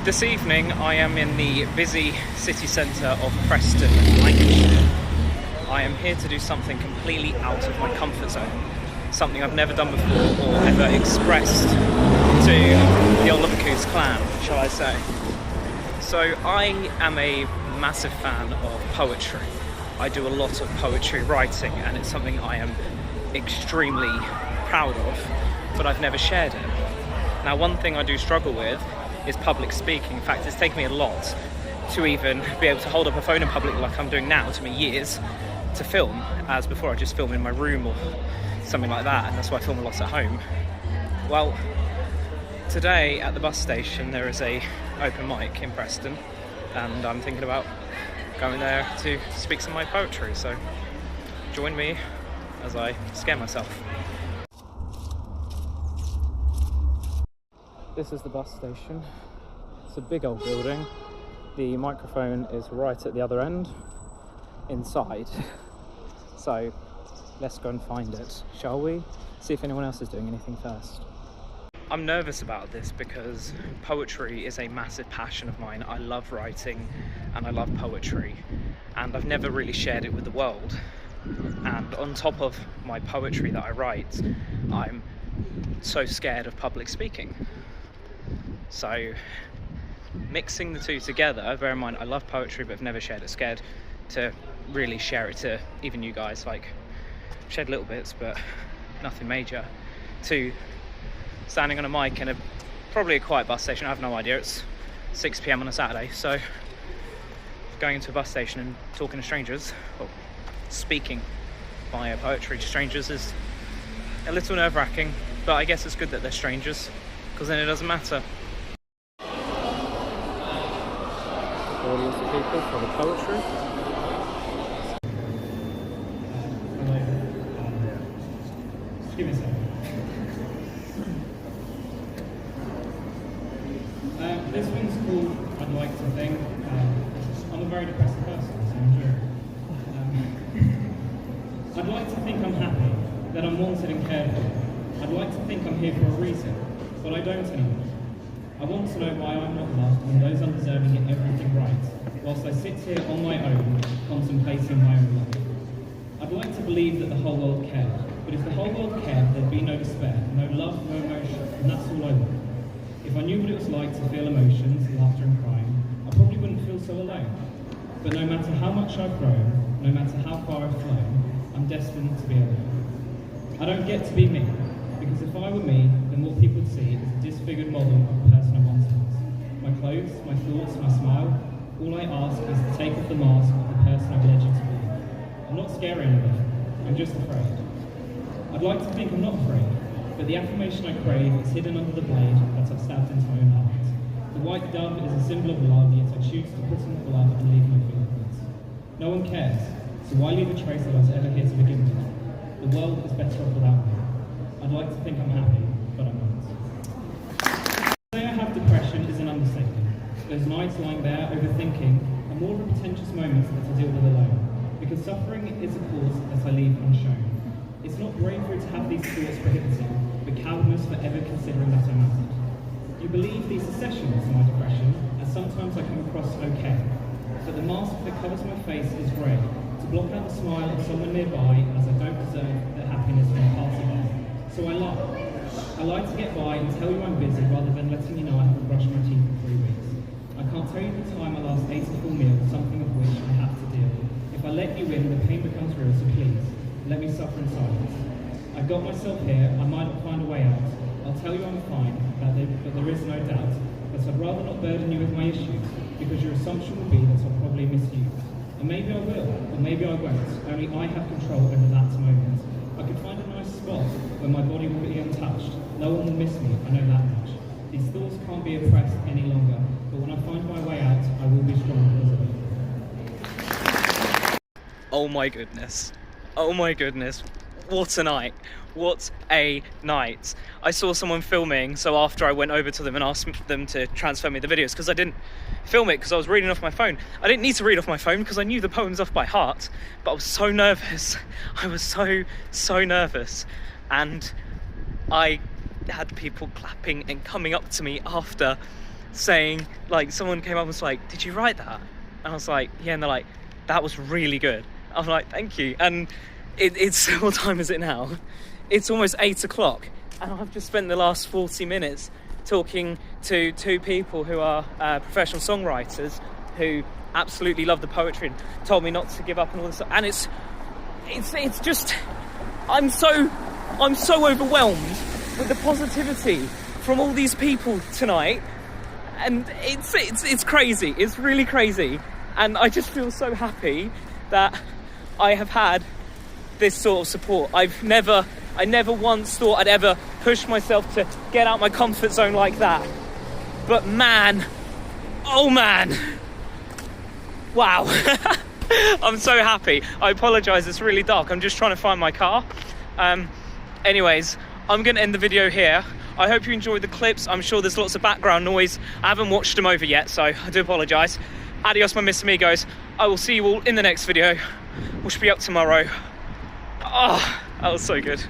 This evening I am in the busy city centre of Preston, Lancashire. I am here to do something completely out of my comfort zone, something I've never done before or ever expressed to the Oliver Kuiz clan, shall I say. So I am a massive fan of poetry. I do a lot of poetry writing and it's something I am extremely proud of, but I've never shared it. Now, one thing I do struggle with is public speaking. In fact, it's taken me a lot to even be able to hold up a phone in public like I'm doing now. It took me years to film, as before I just film in my room or something like that, and that's why I film a lot at home. Well, today at the bus station there is a open mic in Preston, and I'm thinking about going there to speak some of my poetry, so join me as I scare myself. This is the bus station. It's a big old building. The microphone is right at the other end, inside. So let's go and find it, shall we? See if anyone else is doing anything first. I'm nervous about this because poetry is a massive passion of mine. I love writing and I love poetry, and I've never really shared it with the world. And on top of my poetry that I write, I'm so scared of public speaking. So mixing the two together, bear in mind I love poetry but I've never shared it, scared to really share it to even you guys, like shared little bits but nothing major, to standing on a mic in probably a quiet bus station. I have no idea, it's 6 PM on a Saturday, so going into a bus station and talking to strangers, or speaking my poetry to strangers, is a little nerve-wracking, but I guess it's good that they're strangers because then it doesn't matter. Audience of people for the poetry. Give me a second. This one's called I'd Like to Think. I'm a very depressed person, so enjoy it. I'd like to think I'm happy, that I'm wanted and cared for. I'd like to think I'm here for a reason, but I don't anymore. I want to know why I'm not loved when those undeserving get everything right, whilst I sit here on my own, contemplating my own life. I'd like to believe that the whole world cared, but if the whole world cared, there'd be no despair, no love, no emotion, and that's all I want. If I knew what it was like to feel emotions, laughter and crying, I probably wouldn't feel so alone. But no matter how much I've grown, no matter how far I've flown, I'm destined to be alone. I don't get to be me, because if I were me, then what people would see is a disfigured model of the person I once was. My clothes, my thoughts, my smile, all I ask is to take off the mask of the person I've led you to be. I'm not scared of anything, I'm just afraid. I'd like to think I'm not afraid, but the affirmation I crave is hidden under the blade that I've stabbed into my own heart. The white dove is a symbol of love, yet I choose to put in the blood and leave my fingerprints. No one cares, so why leave a trace that I was ever here to begin with? The world is better off without me. I'd like to think I'm happy, but I'm not. To say I have depression is an understatement. Those nights lying there overthinking are more of a pretentious moments that I deal with alone, because suffering is a cause that I leave unshown. It's not bravery to have these thoughts prohibited, but cowardice for ever considering that I mattered. You believe these are sessions of my depression, and sometimes I come across okay, but the mask that covers my face is grey, to block out the smile of someone nearby, as I don't deserve the happiness from a party bar. So I lie. I lie to get by and tell you I'm busy rather than letting you know I haven't brushed my teeth for 3 weeks. I can't tell you the time I last ate a full meal, something of which I have to deal. If I let you in, the pain becomes real, so please, let me suffer in silence. I got myself here, I might not find a way out. I'll tell you I'm fine, but there is no doubt. But I'd rather not burden you with my issues, because your assumption will be that I'll probably miss you. And maybe I will, or maybe I won't, only I have control over that moment. I could find a nice spot where my body will be untouched. No one will miss me, I know that much. These thoughts can't be oppressed any longer, but when I find my way out, I will be strong because of it. Oh my goodness. Oh my goodness. What a night. What a night. I saw someone filming, so after I went over to them and asked them to transfer me the videos, because I didn't film it because I was reading off my phone. I didn't need to read off my phone because I knew the poems off by heart, but I was so nervous. I was so nervous. And I had people clapping and coming up to me after saying, like, someone came up and was like, did you write that? And I was like, yeah. And they're like, that was really good. I'm like, thank you. And it's what time is it now? It's almost 8 o'clock, and I've just spent the last 40 minutes talking to 2 people who are professional songwriters who absolutely love the poetry and told me not to give up and all this stuff. And it's just, I'm so overwhelmed with the positivity from all these people tonight, and it's crazy. It's really crazy, and I just feel so happy that I have had this sort of support. I never once thought I'd ever push myself to get out my comfort zone like that. But man, oh man, wow. I'm so happy. I apologise, it's really dark. I'm just trying to find my car. Anyways, I'm going to end the video here. I hope you enjoyed the clips. I'm sure there's lots of background noise. I haven't watched them over yet, so I do apologise. Adios, my Miss Amigos. I will see you all in the next video, which will be up tomorrow. Oh, that was so good.